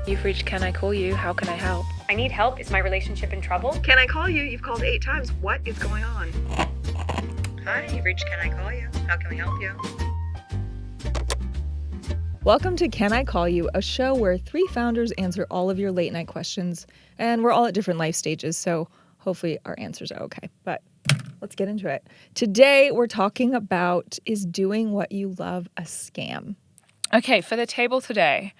You've reached Can I Call You? How can I help? I need help. Is my relationship in trouble? Can I call you? You've called 8 times. What is going on? Hi, you've reached Can I Call You? How can we help you? Welcome to Can I Call You, a show where 3 founders answer all of your late night questions. And we're all at different life stages, so hopefully our answers are okay. But let's get into it. Today we're talking about, is doing what you love a scam? Okay, for the table today,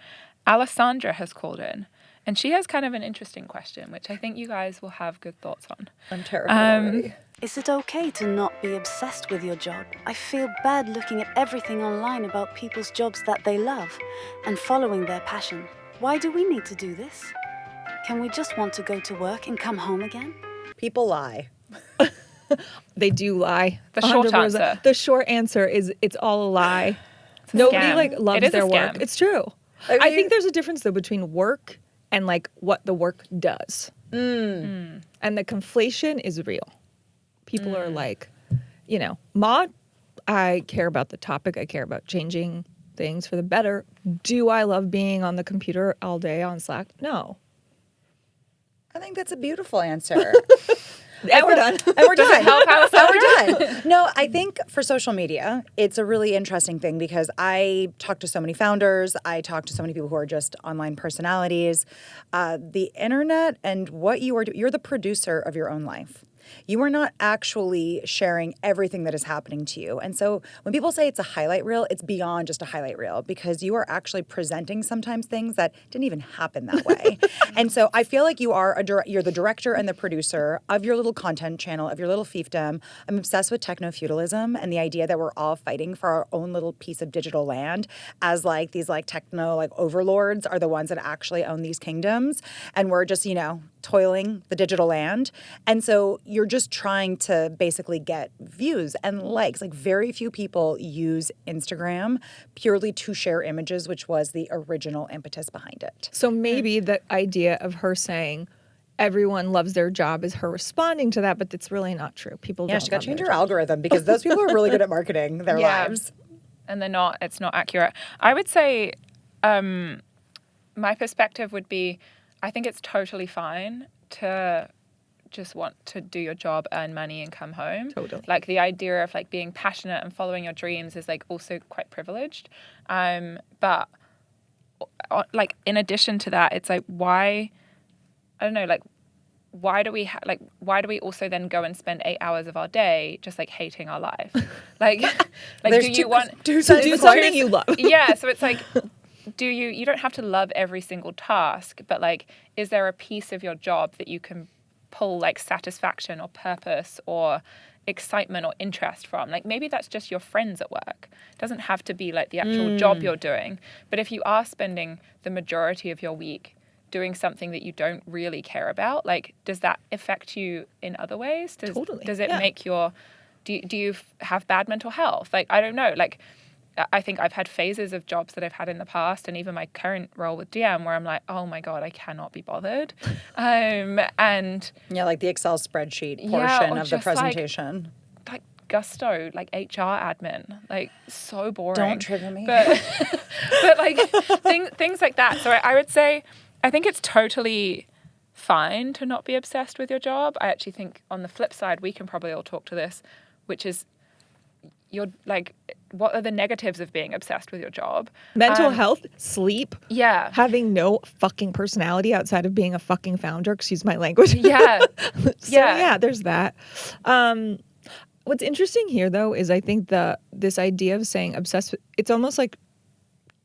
Alessandra has called in, and she has kind of an interesting question, which I think you guys will have good thoughts on. I'm terrified already. Is it okay to not be obsessed with your job? I feel bad looking at everything online about people's jobs that they love and following their passion. Why do we need to do this? Can we just want to go to work and come home again? People lie. They do lie. The short 100%. answer. The short answer is it's all a lie. a Nobody scam. loves It is a their work. scam. It's true. I think there's a difference though between work and what the work does. And the conflation is real. People are I care about the topic. I care about changing things for the better. Do I love being on the computer all day on Slack? No. I think that's a beautiful answer. And we're done. And we're done. help, Alessandra? And we're done. No, I think for social media, it's a really interesting thing because I talk to so many founders. I talk to so many people who are just online personalities. The internet and what you are doing, you're the producer of your own life. You are not actually sharing everything that is happening to you. And so when people say it's a highlight reel, it's beyond just a highlight reel because you are actually presenting sometimes things that didn't even happen that way. And so I feel like you're the director and the producer of your little content channel, of your little fiefdom. I'm obsessed with techno-feudalism and the idea that we're all fighting for our own little piece of digital land as these techno overlords are the ones that actually own these kingdoms. And we're just, toiling the digital land. And so you're just trying to basically get views and likes. Very few people use Instagram purely to share images, which was the original impetus behind it. So maybe the idea of her saying everyone loves their job is her responding to that, but it's really not true. People don't She got love to change their her job. algorithm because those people are really good at marketing their lives. And it's not accurate. I would say my perspective would be, I think it's totally fine to just want to do your job, earn money, and come home. Totally. The idea of being passionate and following your dreams is also quite privileged. But in addition to that, it's why, I don't know, why do we why do we also then go and spend 8 hours of our day just hating our life? Do you want to do something you love? Yeah, so it's you don't have to love every single task, but is there a piece of your job that you can pull satisfaction or purpose or excitement or interest from? Maybe that's just your friends at work. It doesn't have to be the actual job you're doing. But if you are spending the majority of your week doing something that you don't really care about, does that affect you in other ways? Totally. Does it make do you have bad mental health? I don't know. I think I've had phases of jobs that I've had in the past and even my current role with DM where I'm oh my God, I cannot be bothered. And the Excel spreadsheet portion of the presentation. Gusto, HR admin, so boring. Don't trigger me. But things like that. So I would say, I think it's totally fine to not be obsessed with your job. I actually think on the flip side, we can probably all talk to this, which is what are the negatives of being obsessed with your job? Mental health, sleep. Yeah. Having no fucking personality outside of being a fucking founder, excuse my language. Yeah. There's that. What's interesting here though is I think this idea of saying obsessed with, it's almost like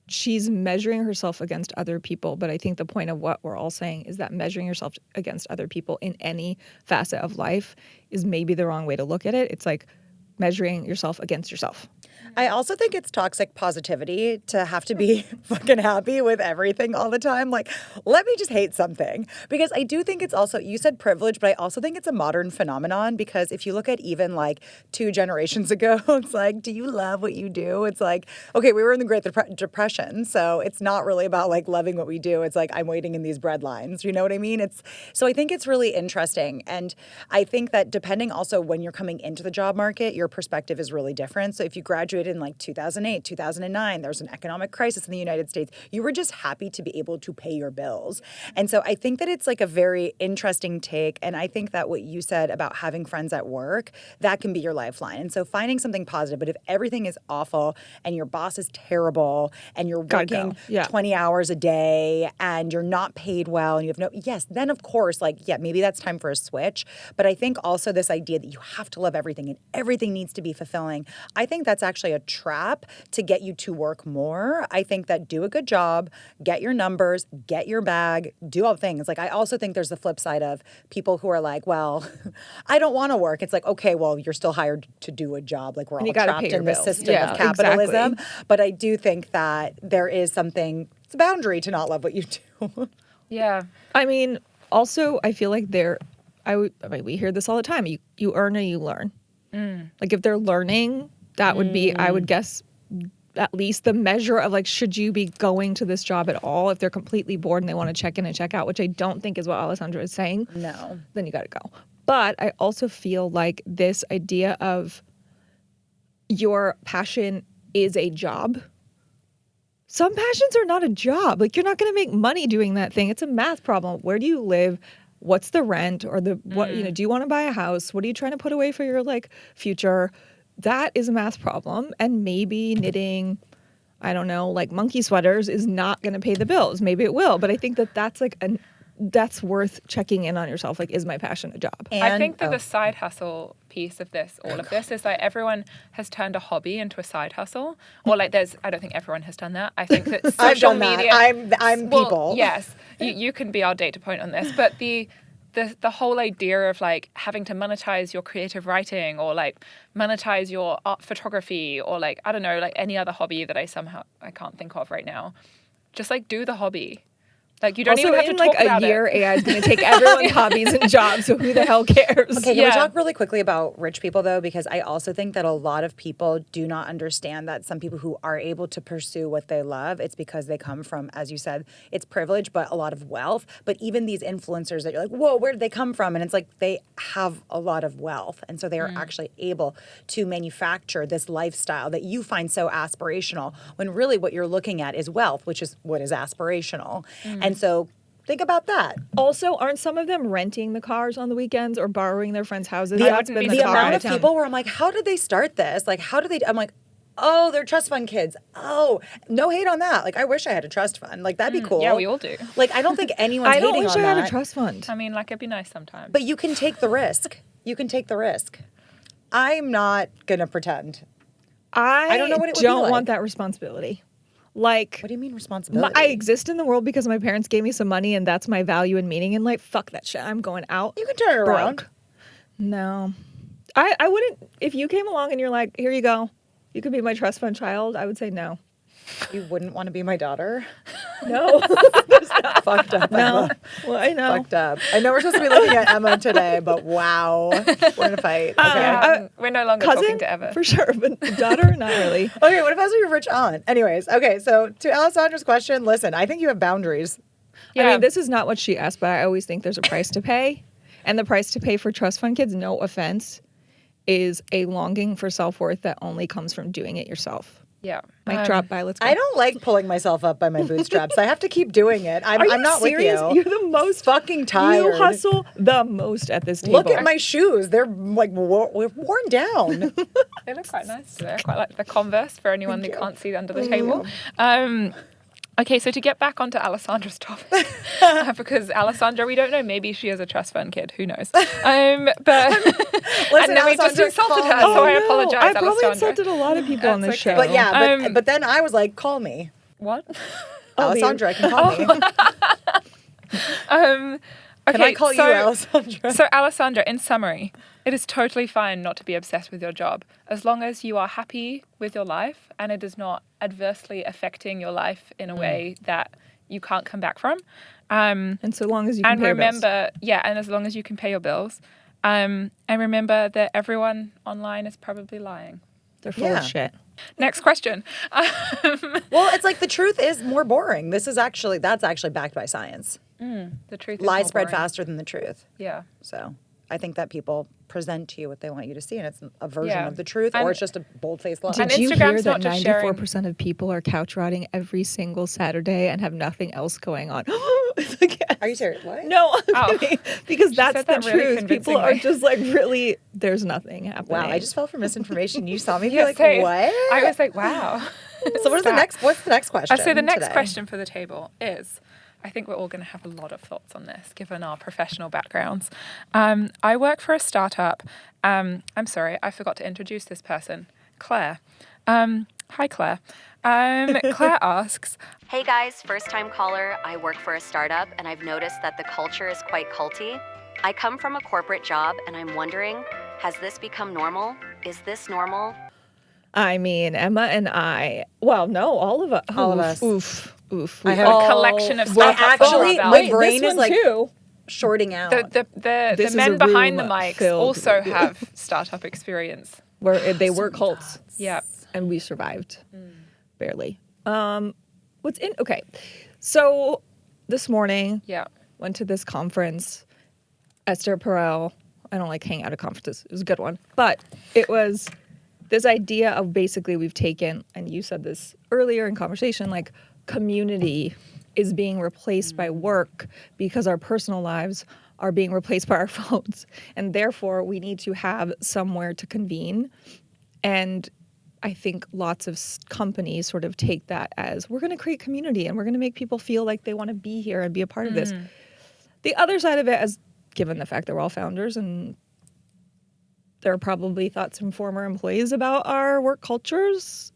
she's measuring herself against other people, but I think the point of what we're all saying is that measuring yourself against other people in any facet of life is maybe the wrong way to look at it. It's measuring yourself against yourself. I also think it's toxic positivity to have to be fucking happy with everything all the time. Let me just hate something. Because I do think it's also, you said privilege, but I also think it's a modern phenomenon because if you look at even 2 generations ago, it's do you love what you do? It's okay, we were in the Great Depression, so it's not really about loving what we do. It's I'm waiting in these bread lines. You know what I mean? So I think it's really interesting. And I think that depending also when you're coming into the job market, your perspective is really different. So if you graduate COVID in like 2008, 2009. There was an economic crisis in the United States. You were just happy to be able to pay your bills. And so I think that it's like a very interesting take. And I think that what you said about having friends at work, that can be your lifeline. And so finding something positive. But if everything is awful and your boss is terrible and you're working 20 hours a day and you're not paid well and you have no, yes, then of course, like, yeah, maybe that's time for a switch. But I think also this idea that you have to love everything and everything needs to be fulfilling, I think that's actually a trap to get you to work more. I think that do a good job, get your numbers, get your bag, do all things. Like, I also think there's the flip side of people who are like, well, I don't want to work. It's like, okay, well, you're still hired to do a job. Like, we're all trapped in the system of capitalism. Exactly. But I do think that there is something, it's a boundary to not love what you do. Yeah. I mean, also, I feel like we hear this all the time. You earn or you learn. Like, if they're learning, that would be, I would guess, at least the measure of like, should you be going to this job at all? If they're completely bored and they want to check in and check out, which I don't think is what Alessandra is saying. No. Then you got to go. But I also feel like this idea of your passion is a job. Some passions are not a job. Like, you're not going to make money doing that thing. It's a math problem. Where do you live? What's the rent or what, do you want to buy a house? What are you trying to put away for your like future? That is a math problem. And maybe knitting, I don't know, like monkey sweaters is not going to pay the bills. Maybe it will. But I think that that's like that's worth checking in on yourself. Like, is my passion a job? And, I think that the side hustle piece of this, all of this, is like everyone has turned a hobby into a side hustle. Or like I don't think everyone has done that. I think that social I've done media. that. I'm well, people. Yes, you can be our data point on this. But the whole idea of like having to monetize your creative writing or like monetize your art photography or like, I don't know, like any other hobby that I can't think of right now. Just like do the hobby. Like, you don't also, even have to in talk like about a year, it. AI is going to take everyone's hobbies and jobs, so who the hell cares? Okay, can we talk really quickly about rich people, though? Because I also think that a lot of people do not understand that some people who are able to pursue what they love, it's because they come from, as you said, it's privilege, but a lot of wealth. But even these influencers that you're like, whoa, where did they come from? And it's like they have a lot of wealth. And so they are actually able to manufacture this lifestyle that you find so aspirational, when really what you're looking at is wealth, which is what is aspirational. And so think about that. Also, aren't some of them renting the cars on the weekends or borrowing their friends' houses? The That's been the talk amount all of the time. people where I'm like, how did they start this? Like, how did they? I'm like, oh, they're trust fund kids. Oh, no hate on that. Like, I wish I had a trust fund. Like, that'd be cool. Yeah, we all do. Like, I don't think anyone's I don't hating wish on I had that. a trust fund. I mean, like, it'd be nice sometimes. But you can take the risk. You can take the risk. I'm not gonna pretend. I don't know what it would be don't like. want that responsibility. Like, What do you mean responsibility? I exist in the world because my parents gave me some money and that's my value and meaning in life. Fuck that shit. I'm going out. You can turn it around. broke. No. I wouldn't, if you came along and you're like, here you go, you could be my trust fund child, I would say no. You wouldn't want to be my daughter? No. Fucked up. No. Emma. Well, I know. Fucked up. I know we're supposed to be looking at Emma today, but wow. We're in a fight. Okay. We're no longer Cousin, talking to Eva. for sure, but daughter, not really. Okay, what if I was your rich aunt? Anyways, okay, so to Alessandra's question, listen, I think you have boundaries. I mean, this is not what she asked, but I always think there's a price to pay. And the price to pay for trust fund kids, no offense, is a longing for self-worth that only comes from doing it yourself. Yeah. Mic drop, bye, let's go. I don't like pulling myself up by my bootstraps. I have to keep doing it. Are you I'm not serious? with you. You're the most fucking tired. You hustle the most at this table. Look at my shoes. They're like worn down. They look quite nice today. I quite like the Converse for anyone that can't see under the Mm. table. Okay, so to get back onto Alessandra's topic, because Alessandra, we don't know, maybe she is a trust fund kid, who knows? But Listen, and then we just Alessandra, insulted her, call so me. I apologize, I probably Alessandra. insulted a lot of people on this That's show. okay. But yeah, Um, but then I was like, call me. What? Alessandra, can call me. Okay, Can I call you Alessandra? So, Alessandra, in summary, it is totally fine not to be obsessed with your job as long as you are happy with your life and it is not adversely affecting your life in a way that you can't come back from. And so long as you can pay your bills. And as long as you can pay your bills. And remember that everyone online is probably lying. They're full of shit. Next question. Well, it's like the truth is more boring. That's actually backed by science. The truth is Lies more spread boring. faster than the truth. Yeah. So I think that people present to you what they want you to see, and it's a version Yeah. of the truth, And- or it's just a bold-faced lie. And Did you hear Instagram's that not just sharing- 94% of people are couch riding every single Saturday and have nothing else going on? It's like, Are you serious? What? no, I'm Oh. kidding. Because She that's said the that really truth. People are convincingly. just like, really, there's nothing happening. Wow, I just fell for misinformation. You saw me be Yeah, like, same. what? I was like, wow. So what's the next question? So the next today? question for the table is, I think we're all going to have a lot of thoughts on this, given our professional backgrounds. I work for a startup. I'm sorry, I forgot to introduce this person, Claire. Hi, Claire. Claire asks, Hey guys, first time caller. I work for a startup and I've noticed that the culture is quite culty. I come from a corporate job and I'm wondering, has this become normal? Is this normal? I mean, Emma and I, well, no, all of us. All of us. Oof. I We have a all collection of work- startups actually- about my Wait, brain this is one like- too. Shorting out. the This is men a behind the room mics filled also with- have startup experience. Where they were cults. Yeah. And we survived. Barely. Okay. So this morning, Yeah. went to this conference. Esther Perel. I don't like hanging out at conferences. It was a good one. But it was this idea of basically we've taken, and you said this earlier in conversation, like community is being replaced by work because our personal lives are being replaced by our phones. And therefore, we need to have somewhere to convene. And I think lots of companies sort of take that as we're going to create community and we're going to make people feel like they want to be here and be a part of this. The other side of it, as given the fact that we're all founders and there are probably thoughts from former employees about our work cultures,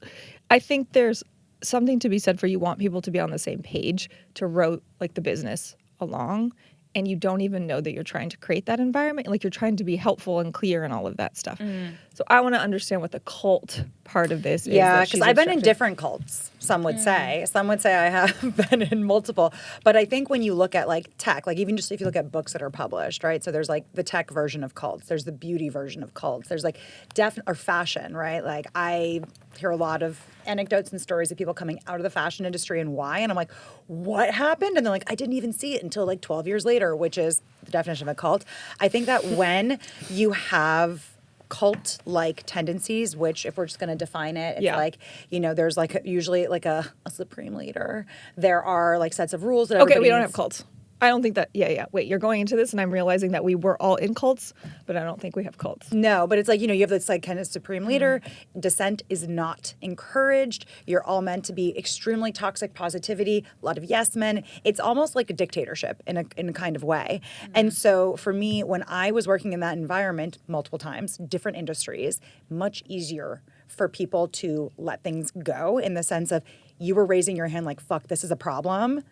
I think there's something to be said for you want people to be on the same page to row like the business along. And you don't even know that you're trying to create that environment. Like you're trying to be helpful and clear and all of that stuff. So I want to understand what the cult part of this is. Yeah, that she's because I've been in obstructed. different cults, some would say. Some would say I have been in multiple. But I think when you look at like tech, like even just if you look at books that are published, right? So there's like the tech version of cults. There's the beauty version of cults. There's like or fashion, right? Like I hear a lot of anecdotes and stories of people coming out of the fashion industry and why. And I'm like, what happened? And they're like, I didn't even see it until like 12 years later, which is the definition of a cult. I think that when you have cult-like tendencies, which if we're just going to define it, it's like, you know, there's like usually like a supreme leader. There are like sets of rules that Okay, everybody we don't needs- have cults. I don't think that. Yeah. Wait, you're going into this, and I'm realizing that we were all in cults, but I don't think we have cults. No, but it's like, you know, you have this like kind of supreme leader. Dissent is not encouraged. You're all meant to be extremely toxic positivity, a lot of yes men. It's almost like a dictatorship in a kind of way. And so for me, when I was working in that environment multiple times, different industries, much easier for people to let things go in the sense of you were raising your hand like, fuck, this is a problem.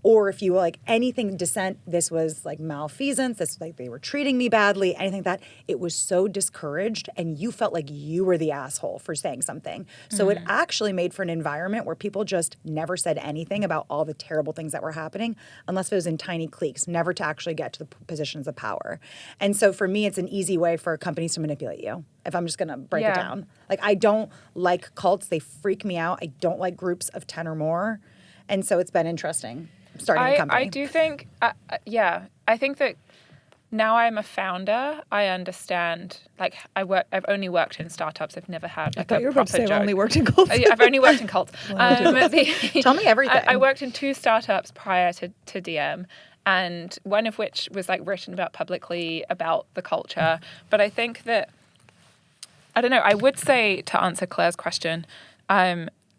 Or if you were like anything dissent, this was like malfeasance, this like they were treating me badly, anything like that, it was so discouraged and you felt like you were the asshole for saying something. So it actually made for an environment where people just never said anything about all the terrible things that were happening unless it was in tiny cliques, never to actually get to the positions of power. And so for me, it's an easy way for companies to manipulate you, if I'm just gonna break it down. Like I don't like cults, they freak me out. I don't like groups of 10 or more. And so it's been interesting. Starting a company. I do think, I think that now I'm a founder, I understand, like I've only worked in startups, I've never had like I thought a you were about to proper say job. I've only worked in cults. I've only worked in cults. Tell me everything. I worked in 2 startups prior to DM, and one of which was like written about publicly about the culture. But I think that, I don't know, I would say to answer Claire's question,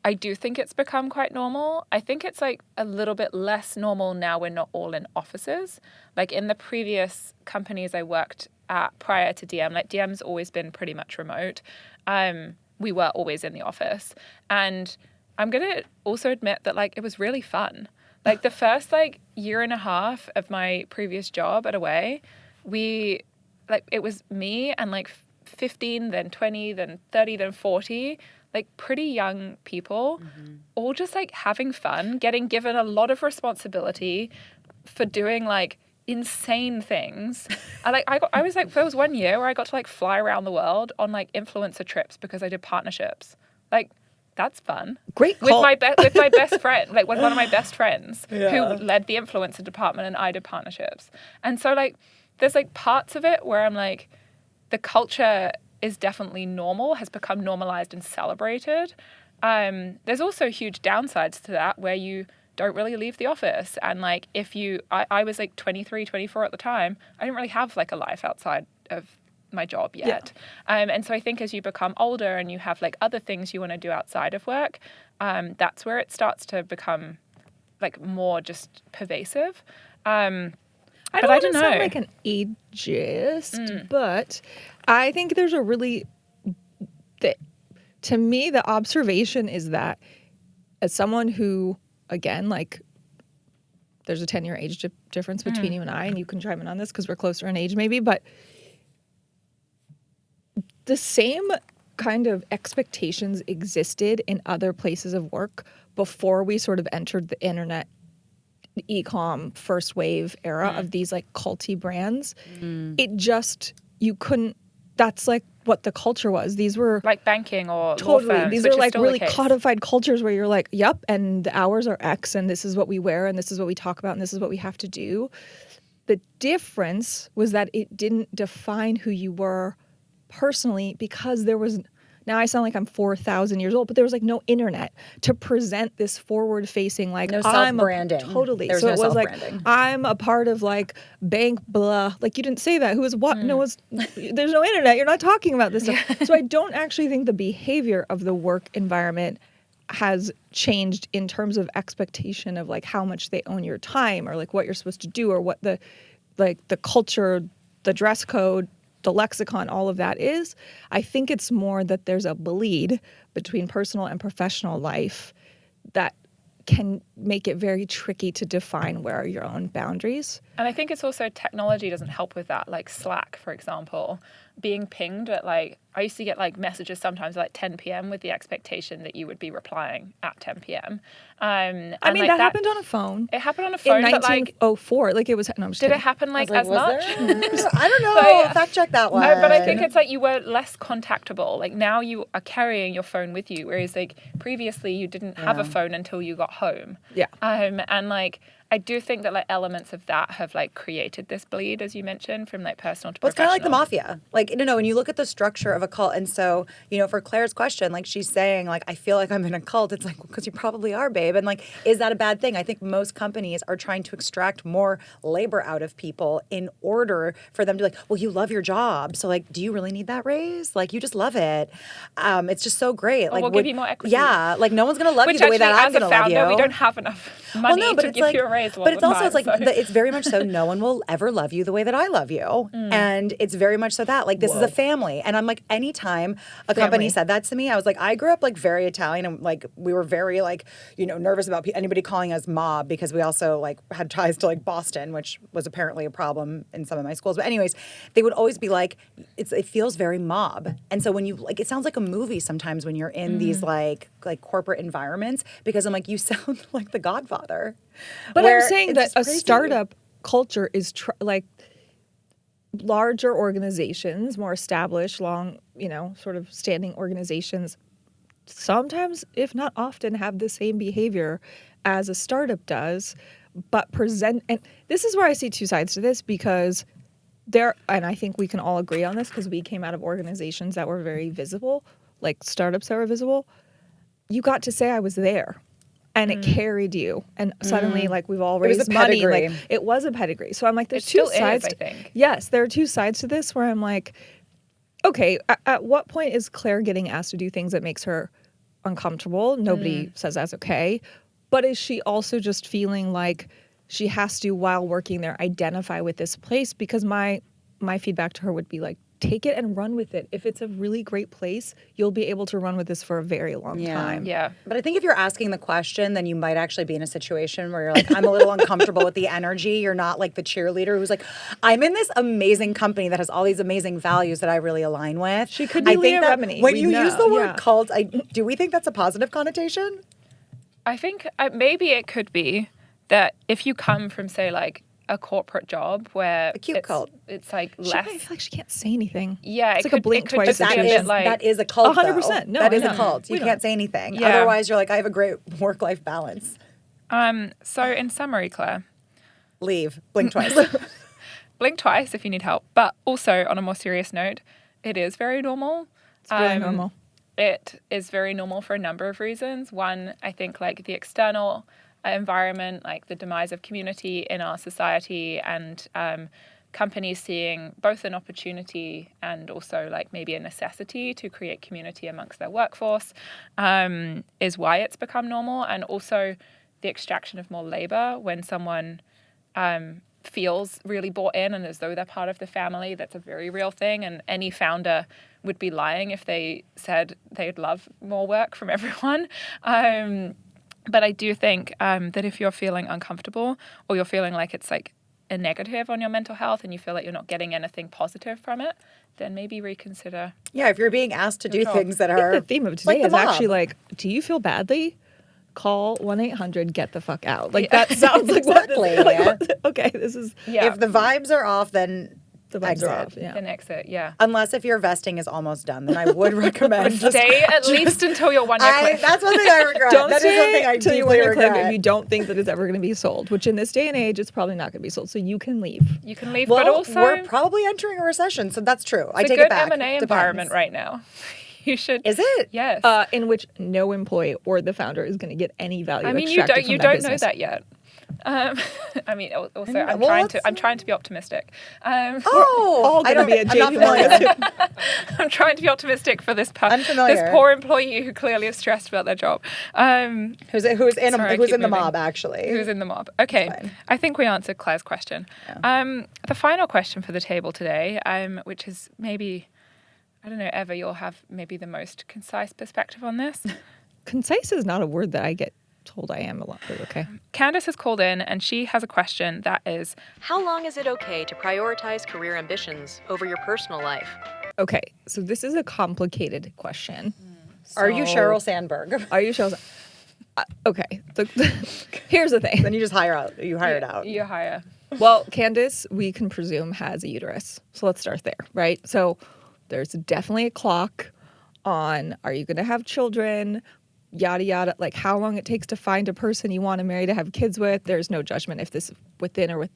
I do think it's become quite normal. I think it's like a little bit less normal now we're not all in offices. Like in the previous companies I worked at prior to DM, like DM's always been pretty much remote. We were always in the office. And I'm going to also admit that like it was really fun. Like the first like year and a half of my previous job at Away, it was me and like 15, then 20, then 30, then 40, like pretty young people, all just like having fun, getting given a lot of responsibility for doing like insane things. And like there was one year where I got to like fly around the world on like influencer trips because I did partnerships. Like that's fun. Great with cult. my best friend, like with one of my best friends who led the influencer department, and I did partnerships. And so like there's like parts of it where I'm like, the culture is definitely normal, has become normalized and celebrated. There's also huge downsides to that where you don't really leave the office. And like, I was like 23, 24 at the time, I didn't really have like a life outside of my job yet. And so I think as you become older and you have like other things you want to do outside of work, that's where it starts to become like more just pervasive. I But don't I want don't to sound know. like an ageist, but I think there's a really, to me, the observation is that as someone who, again, like, there's a 10-year age difference between you and I, and you can chime in on this because we're closer in age maybe, but the same kind of expectations existed in other places of work before we sort of entered the internet e-com first wave era of these like culty brands. It just, you couldn't, that's like what the culture was. These were like banking or law totally, firms, these which are is like still the really case. codified cultures where you're like, yep, and the hours are X and this is what we wear and this is what we talk about and this is what we have to do. The difference was that it didn't define who you were personally because there was, now I sound like I'm 4,000 years old, but there was like no internet to present this forward facing, like No I'm self-branding. Totally. There was so no it was like, self-branding. I'm a part of like bank blah. Like you didn't say that. Who is what? No, there's no internet. You're not talking about this stuff. So I don't actually think the behavior of the work environment has changed in terms of expectation of like how much they own your time or like what you're supposed to do or what the culture, the dress code, the lexicon, all of that is. I think it's more that there's a bleed between personal and professional life that can make it very tricky to define where are your own boundaries. And I think it's also technology doesn't help with that. Like Slack, for example, being pinged at like, I used to get like messages sometimes at like 10 p.m. with the expectation that you would be replying at 10 p.m. I mean, like that happened on a phone. It happened on a phone, in but like, 1904. Like it was, no, I'm just did kidding. it happen like I as was much? there? I don't know. But- Fact check that one. But I think it's like you were less contactable. Like now you are carrying your phone with you, whereas like previously you didn't have a phone until you got home. Yeah. And like I do think that like elements of that have like created this bleed, as you mentioned, from like personal to Well, it's kind professional. of like the mafia. Like, no, when you look at the structure of a cult, and so, for Claire's question, like she's saying, like, I feel like I'm in a cult. It's like, because you probably are, babe. And like, is that a bad thing? I think most companies are trying to extract more labor out of people in order for them to like, well, you love your job. So like, do you really need that raise? Like, you just love it. It's just so great. Like, we'll give you more equity. Yeah. Like, no one's going to love Which you the way actually, that I'm as a going to love founder, you. we don't have enough money to give you a raise. But it's also, it's like, so. it's very much so no one will ever love you the way that I love you. And it's very much so that, like, this is a family. And I'm like, anytime a company said that to me, I was like, I grew up, like, very Italian. And, like, we were very, like, nervous about anybody calling us mob because we also, like, had ties to, like, Boston, which was apparently a problem in some of my schools. But anyways, they would always be like, it feels very mob. And so when you, like, it sounds like a movie sometimes when you're in these, like corporate environments because I'm like, you sound like the Godfather. But Where I'm saying it's that just a crazy. startup culture is like larger organizations, more established, long, sort of standing organizations, sometimes, if not often, have the same behavior as a startup does, but present. And this is where I see two sides to this because and I think we can all agree on this because we came out of organizations that were very visible, like startups that were visible. You got to say I was there. And it carried you, and suddenly, like we've all was raised a money. pedigree. Like it was a pedigree. So I'm like, there's It two still is, sides. I think. Yes, there are two sides to this. Where I'm like, okay, at what point is Claire getting asked to do things that makes her uncomfortable? Nobody says that's okay, but is she also just feeling like she has to, while working there, identify with this place? Because my feedback to her would be like, take it and run with it. If it's a really great place, you'll be able to run with this for a very long time. Yeah. But I think if you're asking the question, then you might actually be in a situation where you're like, I'm a little uncomfortable with the energy. You're not like the cheerleader who's like, I'm in this amazing company that has all these amazing values that I really align with. She could be Leah Remini. When We you use know. the word Yeah. cult, do we think that's a positive connotation? I think maybe it could be that if you come from, say, like a corporate job where A cute cult. it's like She less. might feel like she can't say anything. Yeah, it's it like a could- blink it could twice. just be a situation. bit like- that is a cult. 100%. though. No, that I is a know. cult. We You don't. can't say anything. Yeah. Otherwise, you're like, I have a great work-life balance. So in summary, Claire, Leave. Blink twice. blink twice if you need help. But also, on a more serious note, it is very normal. It's very normal. It is very normal for a number of reasons. One, I think like the external environment, like the demise of community in our society, and companies seeing both an opportunity and also like maybe a necessity to create community amongst their workforce, is why it's become normal. And also the extraction of more labor when someone feels really bought in and as though they're part of the family. That's a very real thing, and any founder would be lying if they said they'd love more work from everyone. But I do think that if you're feeling uncomfortable or you're feeling like it's like a negative on your mental health and you feel like you're not getting anything positive from it, then maybe reconsider. Yeah, if you're being asked to do job. things that I think are the theme of today like the is actually mob. like, do you feel badly? Call 1-800, get the fuck out. Like that sounds like Exactly. okay, this is Yeah. If the vibes are off, then the vibes exit. are off. Yeah. Then exit, yeah. Unless if your vesting is almost done, then I would recommend just Stay at least until you're 1 year cliff. That's one thing I regret. Don't That is one thing stay I till you deeply want to claim regret. if you don't think that it's ever going to be sold, which in this day and age, it's probably not going to be sold. So you can leave. You can leave, Well, but also we're probably entering a recession, so that's true. I it's a take good it back. M&A Depends. environment right now. You should. Is it? Yes. In which no employee or the founder is going to get any value. I mean, you extracted don't from you that don't business. know that yet. I mean, also I'm well, trying to be optimistic. Oh, all I gonna don't. be a I'm not JP familiar. I'm trying to be optimistic for this Unfamiliar. this poor employee who clearly is stressed about their job. Who's in Sorry, I who's keep in the moving. mob actually? Who's in the mob? Okay, fine. I think we answered Claire's question. The final question for the table today, which is maybe, I don't know, Eva, you'll have maybe the most concise perspective on this. Concise is not a word that I get told I am a lot, but okay. Candace has called in and she has a question that is, How long is it okay to prioritize career ambitions over your personal life? Okay, so this is a complicated question. Are you So- Sheryl Sandberg? Are you Cheryl? Okay, here's the thing. Then you just hire out. You hire it out. you hire. Well, Candace, we can presume, has a uterus. So let's start there, right? So there's definitely a clock on, are you going to have children? Yada, yada, like how long it takes to find a person you want to marry to have kids with. There's no judgment if this is within or with,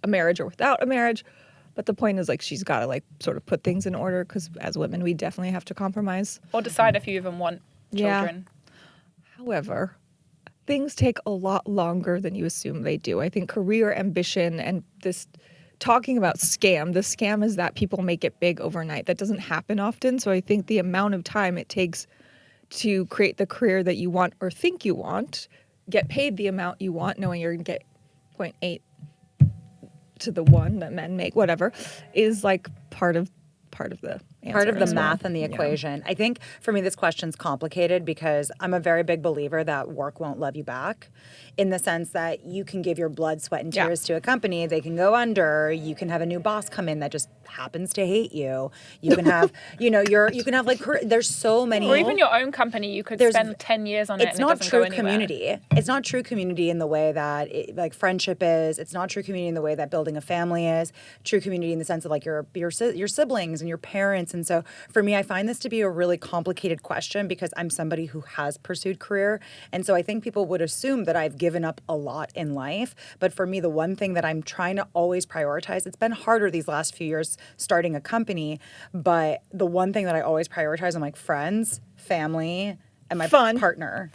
a marriage or without a marriage. But the point is like she's got to like sort of put things in order because as women, we definitely have to compromise. Or decide if you even want Yeah. children. However, things take a lot longer than you assume they do. I think career ambition and this talking about scam, the scam is that people make it big overnight. That doesn't happen often. So I think the amount of time it takes to create the career that you want or think you want, get paid the amount you want, knowing you're going to get 0.8 to the 1 that men make, whatever, is like part of the answer Part of the as well. math and the Yeah. equation. I think for me, this question's complicated because I'm a very big believer that work won't love you back in the sense that you can give your blood, sweat, and Yeah. tears to a company. They can go under. You can have a new boss come in that just happens to hate you. You can have, you can have like, there's so many. Or even your own company, you could There's- spend 10 years on it It's and it not doesn't true go anywhere. community. It's not true community in the way that like friendship is. It's not true community in the way that building a family is. True community in the sense of like your siblings and your parents. And so for me, I find this to be a really complicated question because I'm somebody who has pursued career. And so I think people would assume that I've given up a lot in life. But for me, the one thing that I'm trying to always prioritize, it's been harder these last few years starting a company, but the one thing that I always prioritize, I'm like friends, family, and my Fun. partner.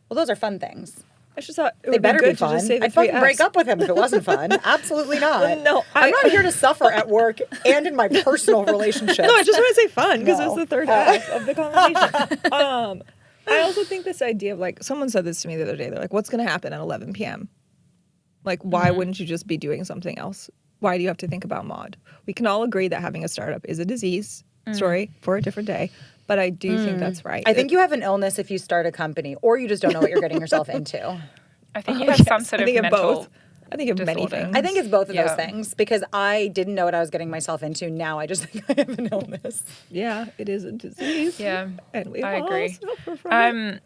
Well, those are fun things. I just thought it They would better be be good to fun. just say the I'd three fucking break Fs. up with him if it wasn't fun. Absolutely not. No, I'm not here to suffer at work and in my personal relationships. No, I just want to say fun because No. it's the third F of the conversation. I also think this idea of like, someone said this to me the other day. They're like, what's going to happen at 11 p.m.? Like, why wouldn't you just be doing something else? Why do you have to think about mod? We can all agree that having a startup is a disease. Story for a different day. But I do think that's right. I think you have an illness if you start a company, or you just don't know what you're getting yourself into. I think you have some sort I of think of mental both. I think of many disorder. things. I think it's both of Yeah. those things because I didn't know what I was getting myself into. Now I just think I have an illness. Yeah, it is a disease. Yeah, And we I all agree. suffer from it.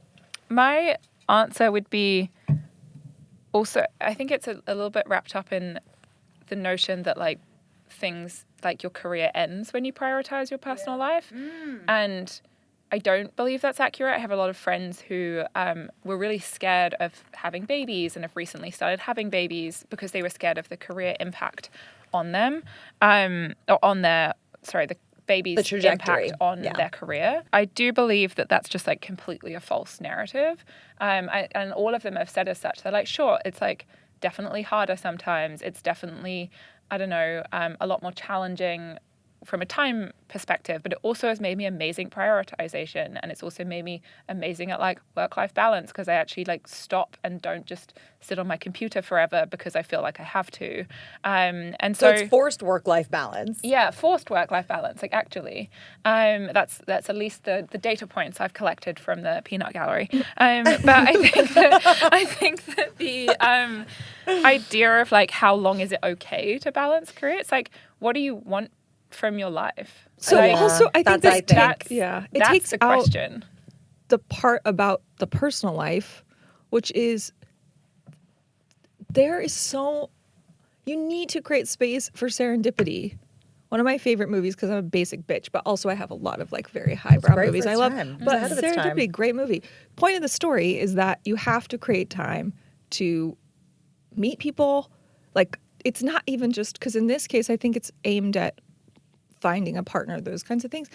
My answer would be also, I think it's a little bit wrapped up in the notion that like things like your career ends when you prioritize your personal life. And I don't believe that's accurate. I have a lot of friends who were really scared of having babies and have recently started having babies because they were scared of the career impact on them, or on their, the baby's impact on their career. I do believe that that's just like completely a false narrative. And all of them have said as such. They're like, sure, it's like definitely harder sometimes. It's definitely, I don't know, a lot more challenging from a time perspective, but it also has made me amazing prioritization, and it's also made me amazing at like work-life balance because I actually like stop and don't just sit on my computer forever because I feel like I have to. And so it's forced work-life balance. Yeah, forced work-life balance. Like actually, that's at least the data points I've collected from the peanut gallery. But I think that the idea of like how long is it okay to balance career? It's like, what do you want from your life? So like, also, I think that's it takes the out question. the part about the personal life, which is you need to create space for serendipity. One of my favorite movies, because I'm a basic bitch, but also I have a lot of like very highbrow movies I love. But Serendipity, great movie. Point of the story is that you have to create time to meet people. Like, it's not even just, because in this case, I think it's aimed at finding a partner, those kinds of things.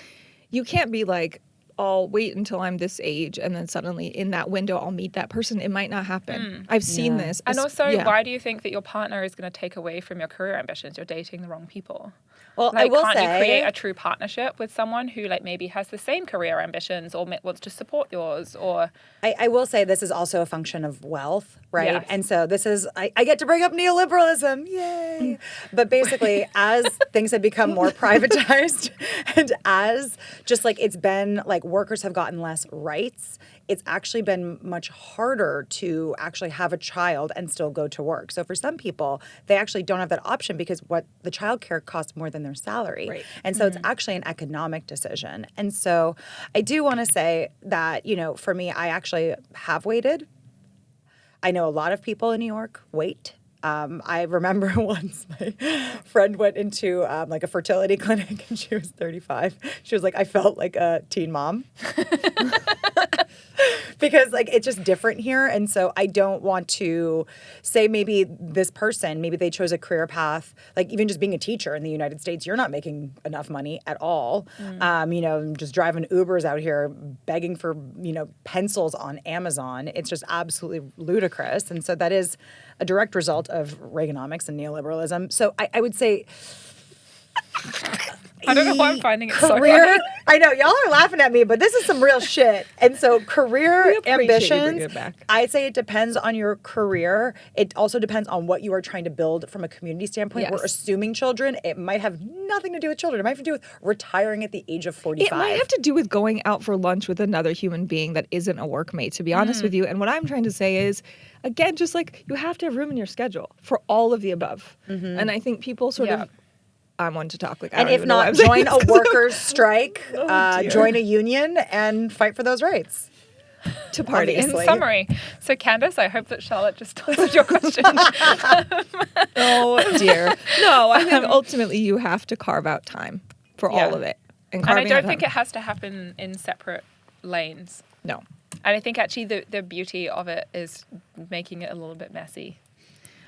You can't be like, I'll wait until I'm this age and then suddenly in that window I'll meet that person. It might not happen. I've seen this. And also, why do you think that your partner is going to take away from your career ambitions? You're dating the wrong people. Well, like, I will can't say, you create a true partnership with someone who like maybe has the same career ambitions or wants to support yours? Or I will say this is also a function of wealth, right? Yes. And so this is, I get to bring up neoliberalism, yay! But basically, as things have become more privatized and as just like it's been like workers have gotten less rights, it's actually been much harder to actually have a child and still go to work. So for some people, they actually don't have that option because what the childcare costs more than their salary. Right. And so it's actually an economic decision. And so I do want to say that, you know, for me, I actually have waited. I know a lot of people in New York wait. I remember once my friend went into like a fertility clinic and she was 35. She was like, I felt like a teen mom. Because like it's just different here. And so I don't want to say maybe this person, maybe they chose a career path, like even just being a teacher in the United States, you're not making enough money at all. You know, just driving Ubers out here begging for, you know, pencils on Amazon. It's just absolutely ludicrous. And so that is a direct result of Reaganomics and neoliberalism. So I would say... I don't know why I'm finding it so funny. I know, y'all are laughing at me, but this is some real shit. And so career ambitions, I'd say it depends on your career. It also depends on what you are trying to build from a community standpoint. Yes. We're assuming children. It might have nothing to do with children. It might have to do with retiring at the age of 45. It might have to do with going out for lunch with another human being that isn't a workmate, to be honest with you. And what I'm trying to say is, again, just like you have to have room in your schedule for all of the above. And I think people sort of... I'm one to talk. Like, I and don't if even know not, join a workers' strike, join a union, and fight for those rights. To party. In summary, so Candace, I hope that Charlotte just answered your question. Oh dear. No, I think ultimately you have to carve out time for all of it. And I don't think it has to happen in separate lanes. No. And I think actually the beauty of it is making it a little bit messy.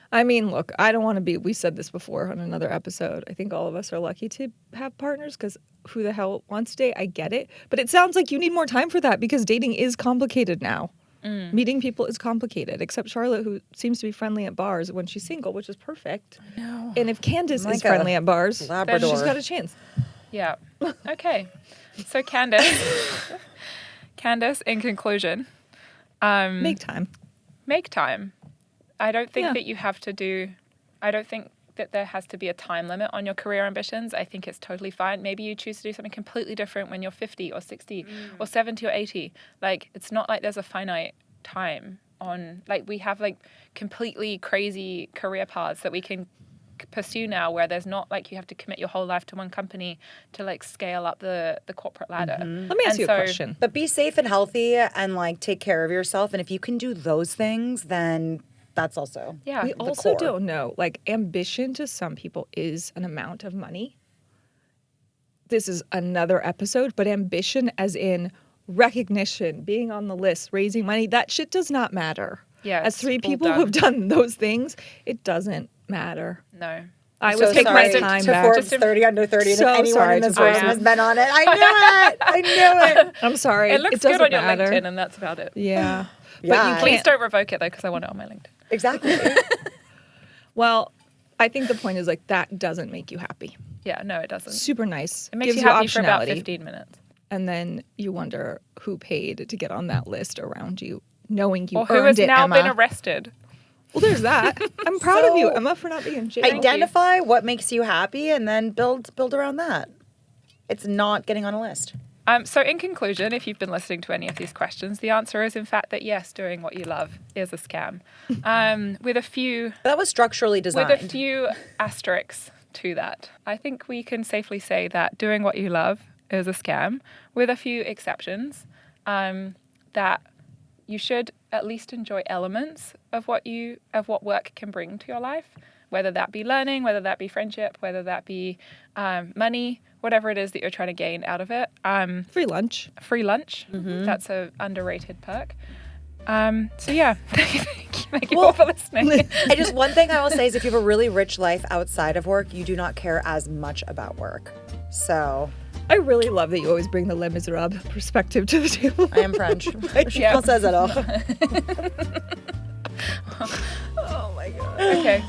I mean, look, I don't want to be, we said this before on another episode. I think all of us are lucky to have partners because who the hell wants to date? I get it. But it sounds like you need more time for that because dating is complicated now. Meeting people is complicated, except Charlotte, who seems to be friendly at bars when she's single, which is perfect. I know. And if Candace is friendly at bars, then she's got a chance. Yeah. Okay. So Candace, in conclusion, make time. Make time. I don't think that you have to do, I don't think that there has to be a time limit on your career ambitions. I think it's totally fine. Maybe you choose to do something completely different when you're 50 or 60 or 70 or 80. Like, it's not like there's a finite time on, like, we have like completely crazy career paths that we can pursue now where there's not like you have to commit your whole life to one company to like scale up the corporate ladder. Let me ask you a question. But be safe and healthy and like take care of yourself. And if you can do those things, then that's also we also don't know. Like, ambition to some people is an amount of money. This is another episode, but ambition as in recognition, being on the list, raising money, that shit does not matter. Yeah, As it's 3 all people done. who've done those things, it doesn't matter. No. I So would take my sorry time to back. Forbes 30 under 30, and So if anyone sorry in to this room Forbes. has been on it. I knew it. I knew it. I'm sorry. It looks doesn't good on your matter. LinkedIn, and that's about it. Yeah. But Yeah. you Please can't. don't revoke it though, because I want it on my LinkedIn. Exactly. Well, I think the point is like that doesn't make you happy. Yeah, no, it doesn't. Super nice. It makes Gives you happy for about optionality. 15 minutes. And then you wonder who paid to get on that list around you, knowing you Or who earned has it, now Emma. been arrested. Well, there's that. I'm proud of you, So- Emma, for not being in jail. Identify what makes you happy and then build around that. It's not getting on a list. So in conclusion, if you've been listening to any of these questions, the answer is in fact that yes, doing what you love is a scam. With a few That was structurally designed. with a few asterisks to that. I think we can safely say that doing what you love is a scam, with a few exceptions. That you should at least enjoy elements of what work can bring to your life, whether that be learning, whether that be friendship, whether that be money, whatever it is that you're trying to gain out of it. Free lunch. Free lunch, that's a underrated perk. So yeah, thank you all for listening. One thing I will say is if you have a really rich life outside of work, you do not care as much about work. So I really love that you always bring the Les Miserables perspective to the table. I am French. Je Yeah. pense à ça alors. Oh my God. Okay.